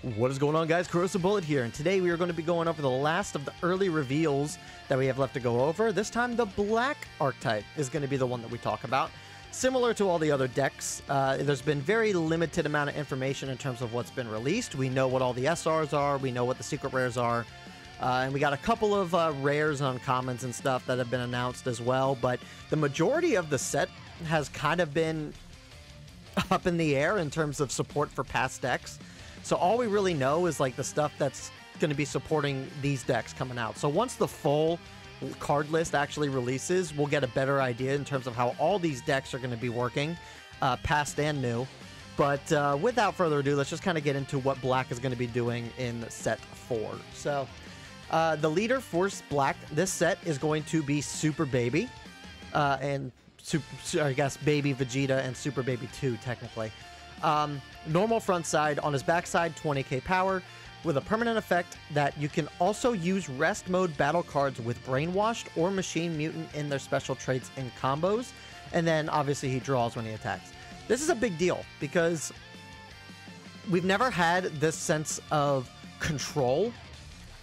What is going on, guys? Corrosive Bullet here, and today we are going to be going over the last of the early reveals that we have left to go over. This time, the Black archetype is going to be the one that we talk about. Similar to all the other decks, there's been very limited amount of information in terms of what's been released. We know what all the SRs are, we know what the secret rares are, and we got a couple of rares and uncommons and stuff that have been announced as well, but the majority of the set has kind of been up in the air in terms of support for past decks. So all we really know is like the stuff that's going to be supporting these decks coming out. So once the full card list actually releases, we'll get a better idea in terms of how all these decks are going to be working, past and new. But without further ado, let's just kind of get into what Black is going to be doing in set 4. So the leader for Black, this set is going to be Super Baby, and I guess Baby Vegeta and Super Baby 2 technically. Normal front side, on his backside 20k power, with a permanent effect that you can also use rest mode battle cards with Brainwashed or Machine Mutant in their special traits in combos, and then obviously he draws when he attacks. This is a big deal because we've never had this sense of control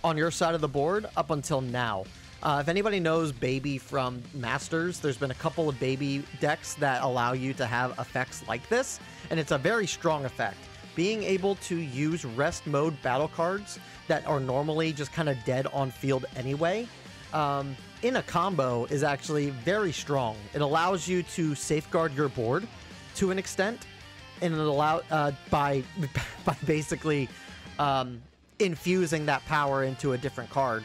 on your side of the board up until now. If anybody knows Baby from Masters, there's been a couple of Baby decks that allow you to have effects like this, and it's a very strong effect. Being able to use rest mode battle cards that are normally just kind of dead on field anyway, in a combo is actually very strong. It allows you to safeguard your board to an extent, and it allows by basically infusing that power into a different card.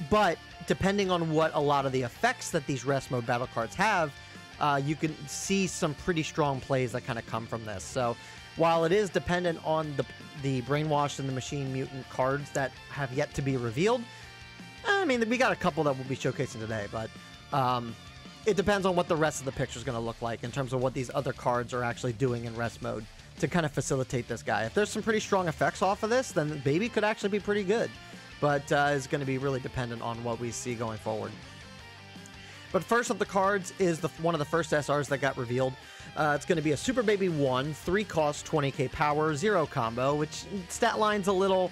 But depending on what a lot of the effects that these rest mode battle cards have, you can see some pretty strong plays that kind of come from this. So while it is dependent on the Brainwashed and the Machine Mutant cards that have yet to be revealed, I mean, we got a couple that we'll be showcasing today, but it depends on what the rest of the picture is going to look like in terms of what these other cards are actually doing in rest mode to kind of facilitate this guy. If there's some pretty strong effects off of this, then Baby could actually be pretty good. But it's going to be really dependent on what we see going forward. But first of the cards is one of the first SRs that got revealed. It's going to be a Super Baby 1, 3 cost, 20k power, 0 combo, which stat line's a little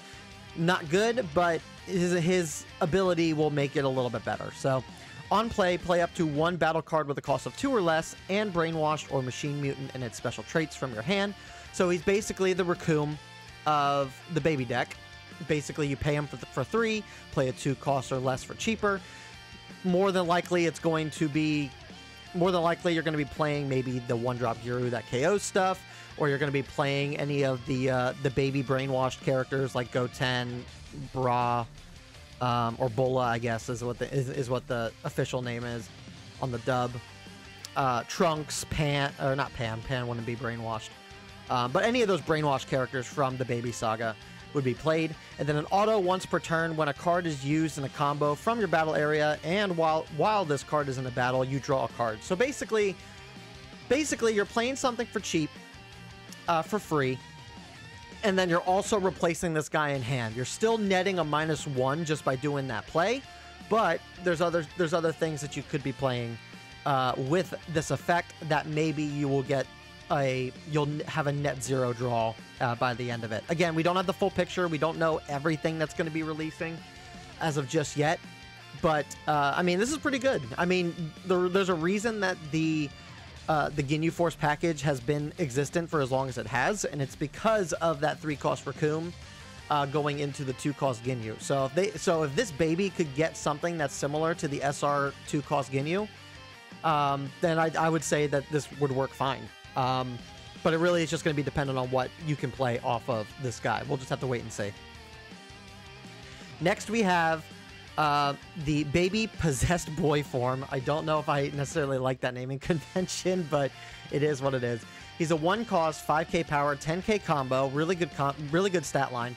not good, but his ability will make it a little bit better. So on play, play up to 1 battle card with a cost of 2 or less, and Brainwashed or Machine Mutant and its special traits from your hand. So he's basically the Raccoon of the Baby deck. Basically, you pay him for 3, play a 2 cost or less for cheaper. More than likely, you're going to be playing maybe the 1-drop Guru that KOs stuff, or you're going to be playing any of the Baby Brainwashed characters like Goten, Bra, or Bola, I guess is what the official name is on the dub. Trunks, Pan, or not Pan. Pan wouldn't be Brainwashed, but any of those Brainwashed characters from the Baby saga would be played. And then an auto once per turn when a card is used in a combo from your battle area, and while this card is in the battle, you draw a card. So basically you're playing something for cheap, for free, and then you're also replacing this guy in hand. You're still netting a -1 just by doing that play, but there's other things that you could be playing with this effect that maybe you will get you'll have a net 0 draw by the end of it. Again, we don't have the full picture. We don't know everything that's going to be releasing as of just yet. But, I mean, this is pretty good. I mean, there's a reason that the Ginyu Force package has been existent for as long as it has, and it's because of that 3-cost Raccoon going into the 2-cost Ginyu. So if this Baby could get something that's similar to the SR 2-cost Ginyu, then I would say that this would work fine. But it really is just going to be dependent on what you can play off of this guy. We'll just have to wait and see. Next we have the Baby Possessed Boy form. I don't know if I necessarily like that naming convention, but it is what it is. He's a 1-cost, 5k power, 10k combo, really good stat line,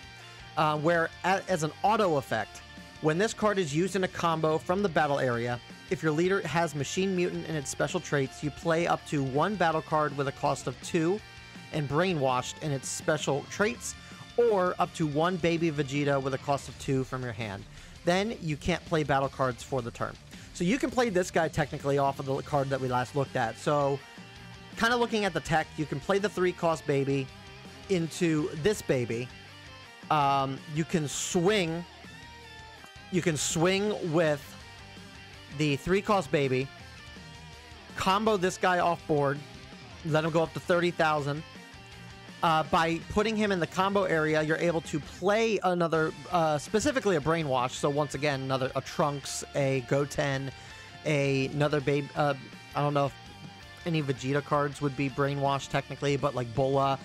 where as an auto effect, when this card is used in a combo from the battle area, if your leader has Machine Mutant and its special traits, you play up to 1 battle card with a cost of 2 and Brainwashed and its special traits, or up to 1 Baby Vegeta with a cost of 2 from your hand. Then you can't play battle cards for the turn. So you can play this guy technically off of the card that we last looked at. So kind of looking at the tech, you can play the 3-cost Baby, into this baby, you can swing with the 3-cost baby, combo this guy off board, let him go up to 30,000. By putting him in the combo area, you're able to play another, specifically a Brainwash. So once again, a Trunks, a Goten, another baby. I don't know if any Vegeta cards would be Brainwash technically, but like Bulma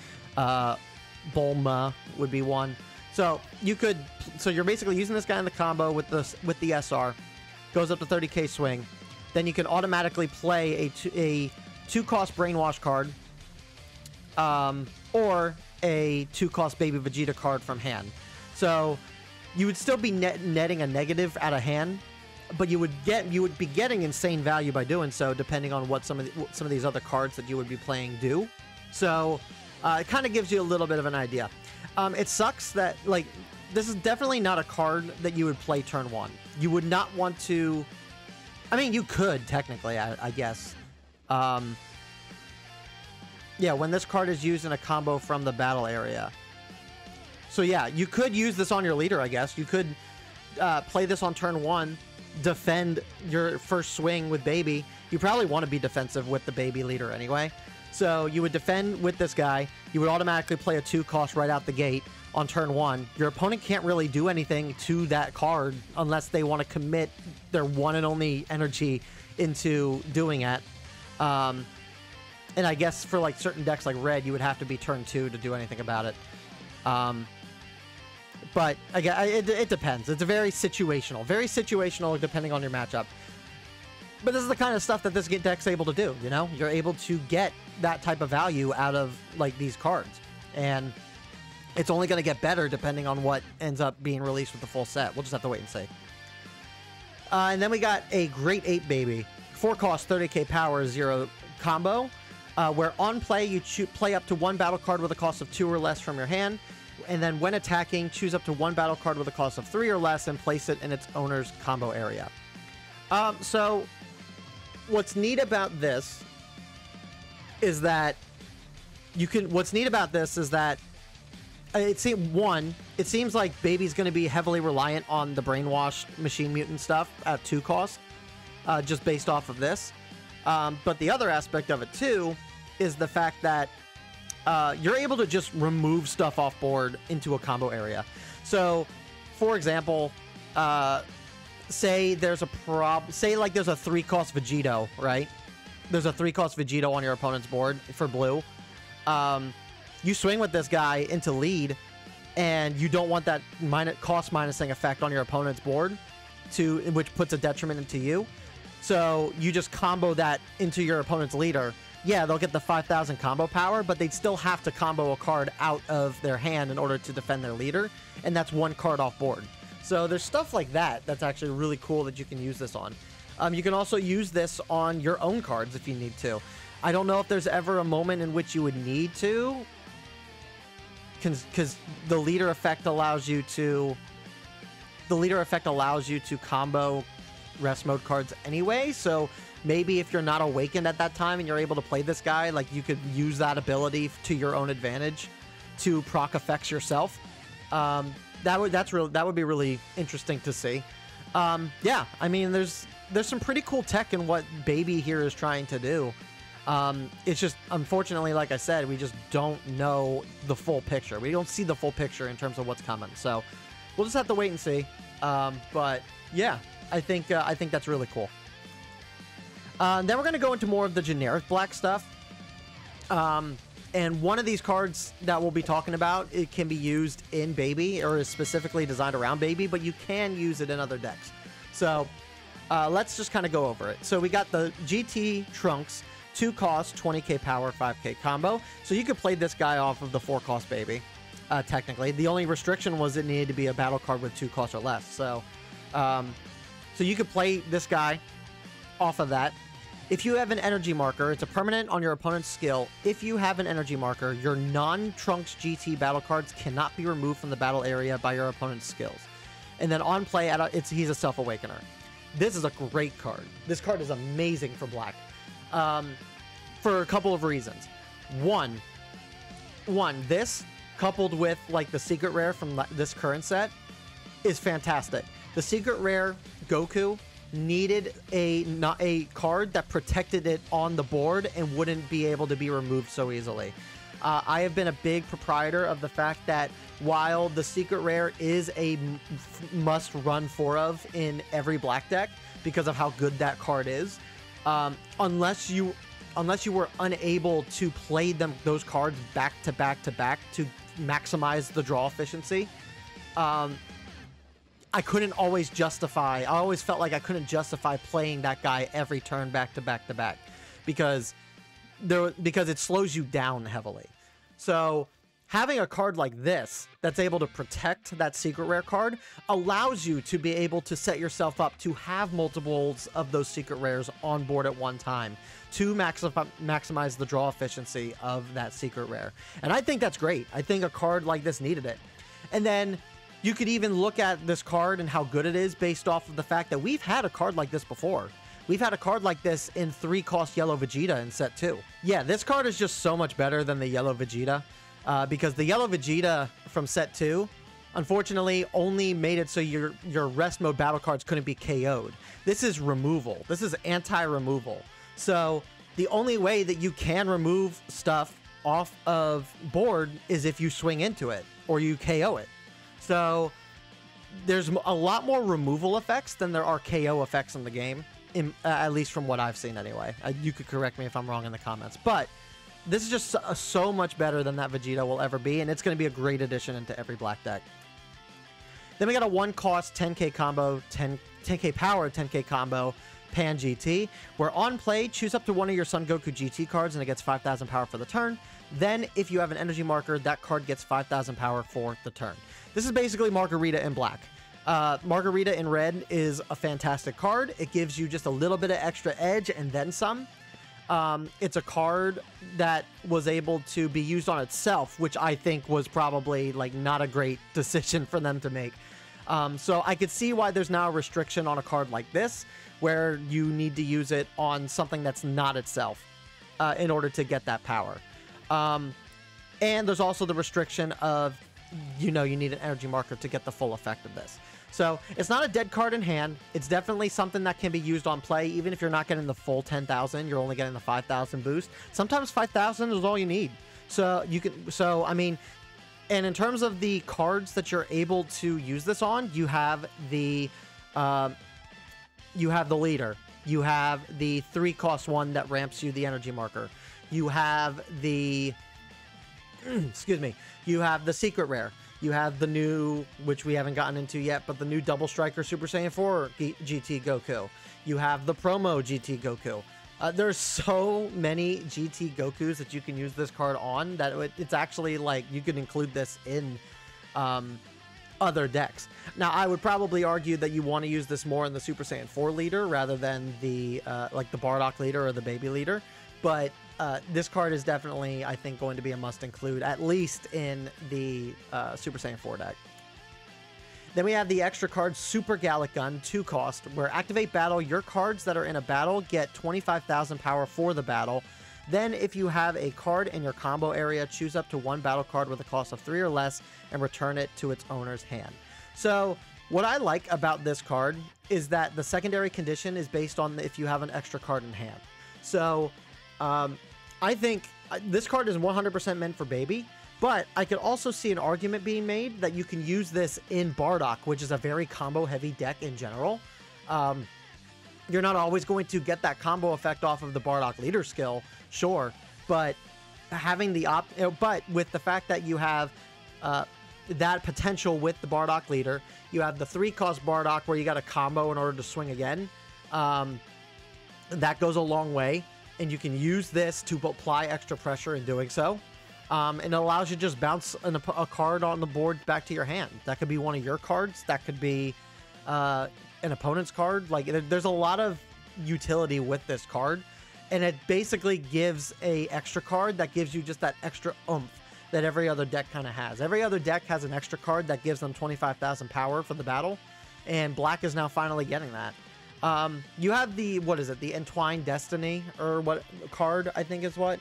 would be one. So you're basically using this guy in the combo with the SR, goes up to 30k swing. Then you can automatically play a 2-cost Brainwash card, or a 2-cost Baby Vegeta card from hand. So you would still be netting a negative out of hand, but you would be getting insane value by doing so, depending on what some of these other cards that you would be playing do. So it kind of gives you a little bit of an idea. It sucks that, like, this is definitely not a card that you would play turn 1. You would not want to. I mean, you could technically, I guess. Yeah, when this card is used in a combo from the battle area. So yeah, you could use this on your leader, I guess. You could play this on turn 1, defend your first swing with Baby. You probably want to be defensive with the Baby leader anyway. So you would defend with this guy. You would automatically play a 2-cost right out the gate on turn 1. Your opponent can't really do anything to that card unless they want to commit their one and only energy into doing it. And I guess for like certain decks like Red, you would have to be turn 2 to do anything about it. But again, it depends. It's very situational depending on your matchup. But this is the kind of stuff that this deck's able to do, you know? You're able to get that type of value out of like these cards. And it's only going to get better depending on what ends up being released with the full set. We'll just have to wait and see. And then we got a Great Ape Baby. 4-cost, 30k power, 0 combo. Where on play, you play up to 1 battle card with a cost of 2 or less from your hand. And then when attacking, choose up to 1 battle card with a cost of 3 or less and place it in its owner's combo area. So what's neat about this is that it seems like Baby's going to be heavily reliant on the Brainwash Machine Mutant stuff at 2 cost, just based off of this. But the other aspect of it too is the fact that you're able to just remove stuff off board into a combo area. So, for example, say there's a say like there's a 3-cost Vegito, right? There's a 3-cost Vegito on your opponent's board for blue. You swing with this guy into lead, and you don't want that cost minusing effect on your opponent's board, which puts a detriment into you. So you just combo that into your opponent's leader. Yeah, they'll get the 5,000 combo power, but they'd still have to combo a card out of their hand in order to defend their leader, and that's 1 card off board. So there's stuff like that that's actually really cool that you can use this on. You can also use this on your own cards if you need to. I don't know if there's ever a moment in which you would need to, because the leader effect allows you to combo rest mode cards anyway. So maybe if you're not awakened at that time and you're able to play this guy, like you could use that ability to your own advantage to proc effects yourself. That would be really interesting to see. Yeah, I mean, there's some pretty cool tech in what Baby here is trying to do. It's just, unfortunately, like I said, we just don't know the full picture. We don't see the full picture in terms of what's coming. So we'll just have to wait and see. But yeah, I think that's really cool. Then we're going to go into more of the generic black stuff. And one of these cards that we'll be talking about, it can be used in Baby, or is specifically designed around Baby, but you can use it in other decks. So let's just kind of go over it. So we got the GT Trunks, 2 cost, 20k power, 5k combo. So you could play this guy off of the 4-cost Baby, technically. The only restriction was it needed to be a battle card with 2 costs or less. So you could play this guy off of that. If you have an energy marker, it's a permanent on your opponent's skill. If you have an energy marker, your non-Trunks GT battle cards cannot be removed from the battle area by your opponent's skills. And then on play, he's a Self-Awakener. This is a great card. This card is amazing for black. For a couple of reasons. One, this coupled with like the secret rare from this current set, is fantastic. The secret rare Goku needed not a card that protected it on the board and wouldn't be able to be removed so easily. I have been a big proprietor of the fact that while the secret rare is a must run 4 of in every black deck because of how good that card is, unless you were unable to play those cards back to back to back to maximize the draw efficiency, I couldn't always justify. I always felt like I couldn't justify playing that guy every turn back to back to back because it slows you down heavily. So having a card like this that's able to protect that secret rare card allows you to be able to set yourself up to have multiples of those secret rares on board at one time to maximize the draw efficiency of that secret rare. And I think that's great. I think a card like this needed it. And then you could even look at this card and how good it is based off of the fact that we've had a card like this before. We've had a card like this in 3-cost Yellow Vegeta in set 2. Yeah, this card is just so much better than the Yellow Vegeta because the Yellow Vegeta from set 2 unfortunately only made it so your rest mode battle cards couldn't be KO'd. This is removal. This is anti-removal. So the only way that you can remove stuff off of board is if you swing into it or you KO it. So there's a lot more removal effects than there are KO effects in the game, at least from what I've seen anyway. You could correct me if I'm wrong in the comments. But this is just so much better than that Vegeta will ever be, and it's going to be a great addition into every black deck. Then we got a 1-cost 10k combo, 10k power 10k combo, Pan GT, where on play, choose up to one of your Son Goku GT cards and it gets 5,000 power for the turn. Then, if you have an energy marker, that card gets 5,000 power for the turn. This is basically Margarita in black. Margarita in red is a fantastic card. It gives you just a little bit of extra edge and then some. It's a card that was able to be used on itself, which I think was probably like not a great decision for them to make. So I could see why there's now a restriction on a card like this, where you need to use it on something that's not itself in order to get that power. And there's also the restriction of, you need an energy marker to get the full effect of this. So it's not a dead card in hand. It's definitely something that can be used on play. Even if you're not getting the full 10,000, you're only getting the 5,000 boost. Sometimes 5,000 is all you need. I mean, and in terms of the cards that you're able to use this on, you have the leader. You have the 3-cost one that ramps you the energy marker. You have the excuse me. You have the secret rare. You have the new, which we haven't gotten into yet, but the new Double Striker Super Saiyan 4 GT Goku. You have the promo GT Goku. There's so many GT Gokus that you can use this card on that it's actually like you can include this in other decks. Now, I would probably argue that you want to use this more in the Super Saiyan 4 leader rather than the like the Bardock leader or the baby leader, but this card is definitely, I think, going to be a must include, at least in the Super Saiyan 4 deck. Then we have the extra card Super Gallic Gun, 2-cost, where activate battle, your cards that are in a battle get 25,000 power for the battle. Then if you have a card in your combo area, choose up to one battle card with a cost of 3 or less and return it to its owner's hand. So what I like about this card is that the secondary condition is based on if you have an extra card in hand. So I think this card is 100% meant for baby, but I could also see an argument being made that you can use this in Bardock, which is a very combo-heavy deck in general. You're not always going to get that combo effect off of the Bardock leader skill, sure, but having the but with the fact that you have that potential with the Bardock leader, you have the 3-cost Bardock where you got a combo in order to swing again. That goes a long way. And you can use this to apply extra pressure in doing so. And it allows you to just bounce a card on the board back to your hand. That could be one of your cards. That could be an opponent's card. Like, there's a lot of utility with this card. And it basically gives a extra card that gives you just that extra oomph that every other deck kind of has. Every other deck has an extra card that gives them 25,000 power for the battle. And Black is now finally getting that. You have the, what is it, the Entwined Destiny, or what card, I think is what?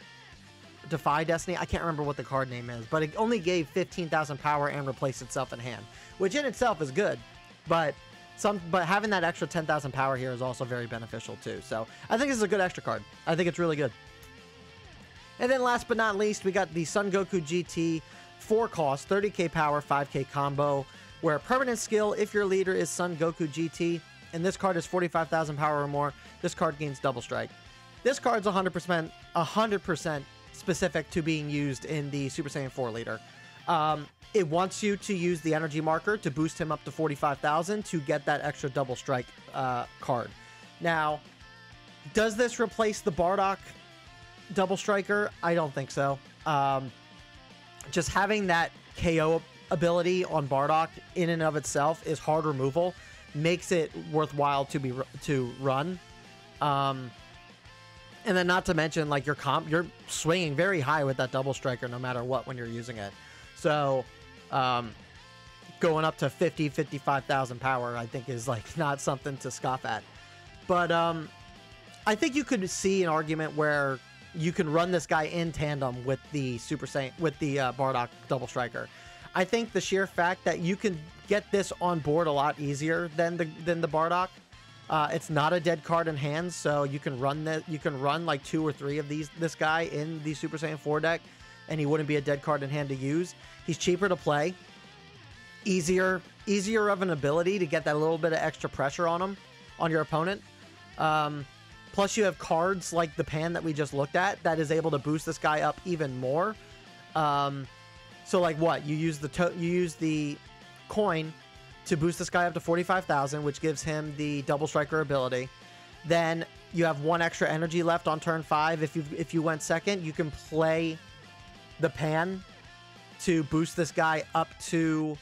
Defy Destiny. I can't remember what the card name is, but it only gave 15,000 power and replaced itself in hand, which in itself is good, but having that extra 10,000 power here is also very beneficial too. So I think this is a good extra card. I think it's really good. And then last but not least, we got the Son Goku GT 4 cost, 30k power, 5k combo, where permanent skill, if your leader is Son Goku GT, and this card is 45,000 power or more, this card gains double strike. This card's 100% specific to being used in the Super Saiyan 4 leader. It wants you to use the energy marker to boost him up to 45,000 to get that extra double strike card. Now, does this replace the Bardock double striker? I don't think so. Just having that KO ability on Bardock in and of itself is hard removal, makes it worthwhile to run. And then not to mention, like, you're swinging very high with that double striker no matter what when you're using it. So going up to 55,000 power, I think, is like not something to scoff at. But I think you could see an argument where you can run this guy in tandem with the Super Saiyan, with the Bardock double striker. I think the sheer fact that you can get this on board a lot easier than the Bardock. It's not a dead card in hand, so you can run that. You can run like 2 or 3 of this guy in the Super Saiyan 4 deck, and he wouldn't be a dead card in hand to use. He's cheaper to play, easier of an ability to get that little bit of extra pressure on him, on your opponent. Plus, you have cards like the Pan that we just looked at that is able to boost this guy up even more. So like what? You use the coin to boost this guy up to 45,000, which gives him the double striker ability. Then you have 1 extra energy left on turn 5. If you went second, you can play the Pan to boost this guy up to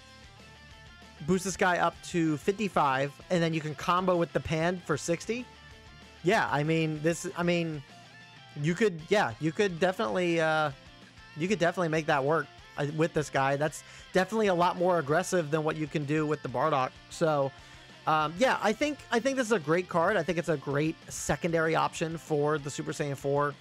55, and then you can combo with the Pan for 60. Yeah, I mean you could definitely make that work with this guy. That's definitely a lot more aggressive than what you can do with the Bardock. So yeah, I think this is a great card. I think it's a great secondary option for the Super Saiyan 4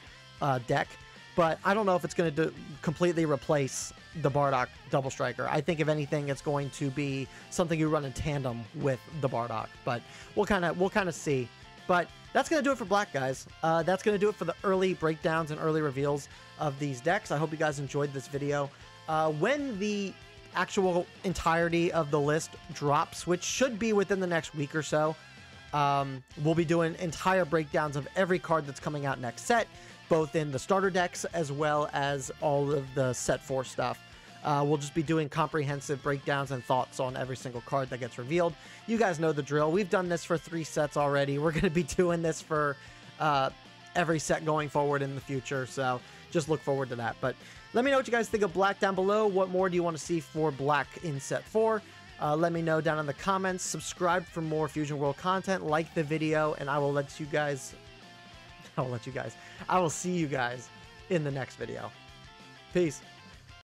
deck, but I don't know if it's going to completely replace the Bardock double striker. I think if anything, it's going to be something you run in tandem with the Bardock, but we'll kind of see. But that's going to do it for Black, guys. That's going to do it for the early breakdowns and early reveals of these decks. I hope you guys enjoyed this video. When the actual entirety of the list drops, which should be within the next week or so, we'll be doing entire breakdowns of every card that's coming out next set, both in the starter decks as well as all of the set 4 stuff. We'll just be doing comprehensive breakdowns and thoughts on every single card that gets revealed. You guys know the drill. We've done this for 3 sets already. We're going to be doing this for every set going forward in the future, so just look forward to that. But let me know what you guys think of Black down below. What more do you want to see for Black in set 4? Let me know down in the comments. Subscribe for more Fusion World content. Like the video, and I will see you guys in the next video. Peace.